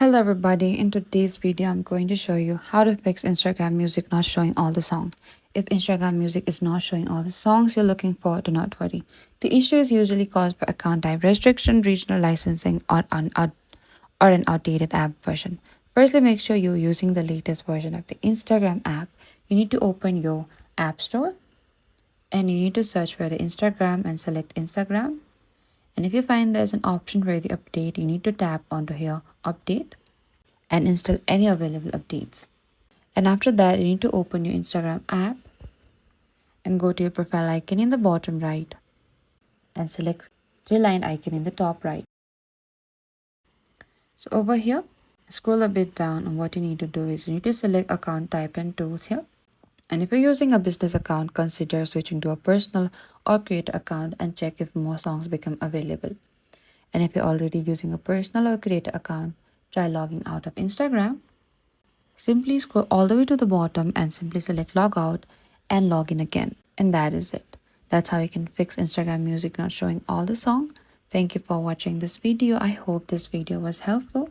Hello everybody, in today's video I'm going to show you how to fix Instagram Music not showing all the songs. If Instagram Music is not showing all the songs you're looking for, do not worry. The issue is usually caused by account type restriction, regional licensing, or an outdated app version. Firstly, make sure you're using the latest version of the Instagram app. You need to open your app store and you need to search for the Instagram and select Instagram. And if you find there's an option for the update, you need to tap onto here, update, and install any available updates. And after that, you need to open your Instagram app and go to your profile icon in the bottom right and select three-line icon in the top right. So over here, scroll a bit down, and what you need to do is you need to select account type and tools here. And if you're using a business account, consider switching to a personal or create account and check if more songs become available. And if you're already using a personal or create account, try logging out of Instagram. Simply scroll all the way to the bottom and simply select log out and log in again. And that is it. That's how you can fix Instagram Music not showing all the song. Thank you for watching this video. I hope this video was helpful.